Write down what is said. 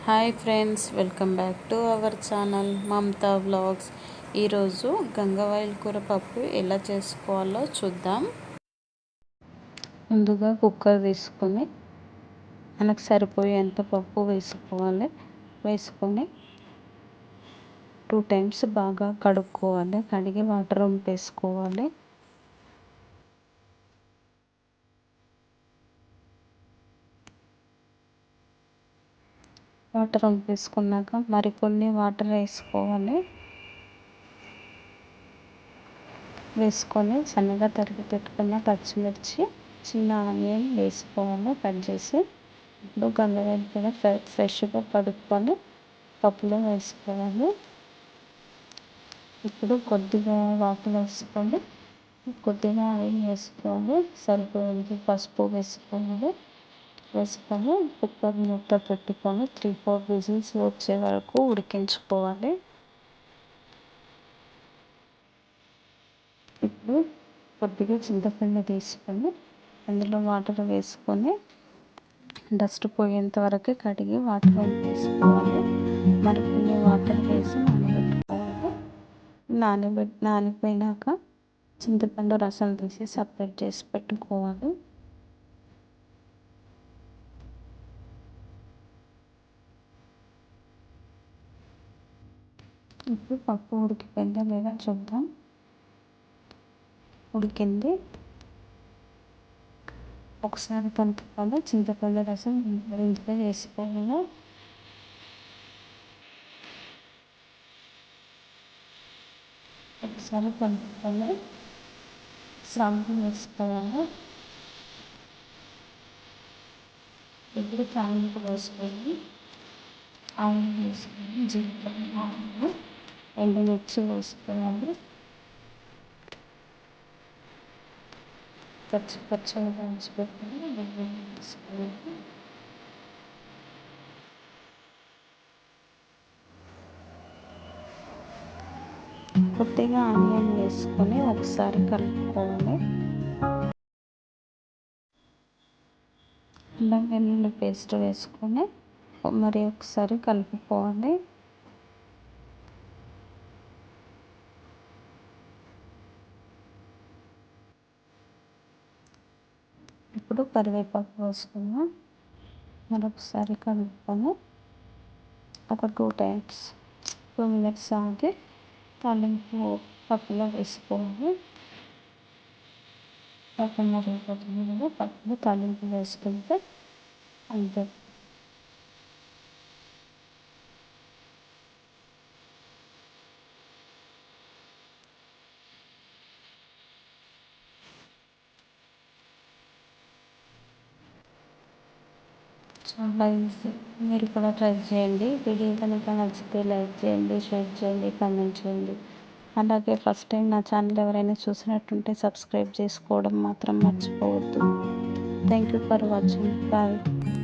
Hi friends, welcome back to our channel Mamata vlogs. ఈరోజు గంగవాయిల్ కూర పప్పు ఎలా చేసుకోవాలో చూద్దాం. ముందుగా కుక్కర్ తీసుకొని మనకు సరిపోయేంత పప్పు వేసుకొని 2 టైమ్స్ బాగా కడుక్కోవాలి. కడిగి వాటర్ వంపేసుకోవాలి. వాటర్ వంపేసుకున్నాక మరికొన్ని వాటర్ వేసుకొని సన్నగా తరిగి పెట్టుకున్న పచ్చిమిర్చి, చిన్న ఆనియన్ వేసుకోవాలి కట్ చేసి. ఇప్పుడు గంగవాయిల్ కూడా ఫ్రెష్గా కడుక్కొని పప్పులో వేసుకోవాలి. ఇప్పుడు కొద్దిగా వాటర్ వేసుకొని కొద్దిగా ఆయిల్ వేసుకోవాలి. సరిపోయేంత పసుపు వేసుకొని కుక్కర్ మూత పెట్టుకొని 3-4 విజిల్స్ వచ్చే వరకు ఉడికించుకోవాలి. ఇప్పుడు కొద్దిగా చింతపండు తీసుకొని అందులో వాటర్ వేసుకొని డస్ట్ పోయేంత వరకు కడిగి వాటర్ వేసుకోవాలి. మరికొన్ని వాటర్ వేసి నానిపోయినాక చింతపండు రసం తీసి సపరేట్ చేసి పెట్టుకోవాలి. ఇప్పుడు పప్పు ఉడికిపోయిందా లేదా చూద్దాం. ఉడికింది. ఒకసారి కలుపుకోవాలి. చింతపండు రసం ఇంట్లో వేసుకోవాలి. ఒకసారి కలుపుకొని సాల్ట్ వేసుకోవాలి. ఇప్పుడు తాలింపు వేసుకొని ఆయిల్ వేసుకొని జీలకర్ర, ఎండుమిర్చి వేసుకోవాలి. పచ్చిగా దంచి పెట్టుకొని వేసుకోవాలి. కొద్దిగా ఆనియన్ వేసుకొని ఒకసారి కలుపుకోవాలి. అల్లం వెల్లుల్లి పేస్ట్ వేసుకొని మరి ఒకసారి కలుపుకోవాలి. ఇప్పుడు కరివేపాకు వేసుకున్నాం. మరొకసారి కలుపుకొని ఒక 2 మినిట్స్ ఆగి తాలింపు పప్పులో వేసుకోవాలి. పప్పు మరిగిపోతుంది కదా, పప్పులో తాలింపు వేసుకుంటే అంతే. చాలా ఈజీ. మీరు కూడా ట్రై చేయండి. వీడియో కనుక నచ్చితే లైక్ చేయండి, షేర్ చేయండి, కామెంట్ చేయండి. అలాగే ఫస్ట్ టైం నా ఛానల్ ఎవరైనా చూసినట్టుంటే సబ్స్క్రైబ్ చేసుకోవడం మాత్రం మర్చిపోవద్దు. Thank you for watching. Bye.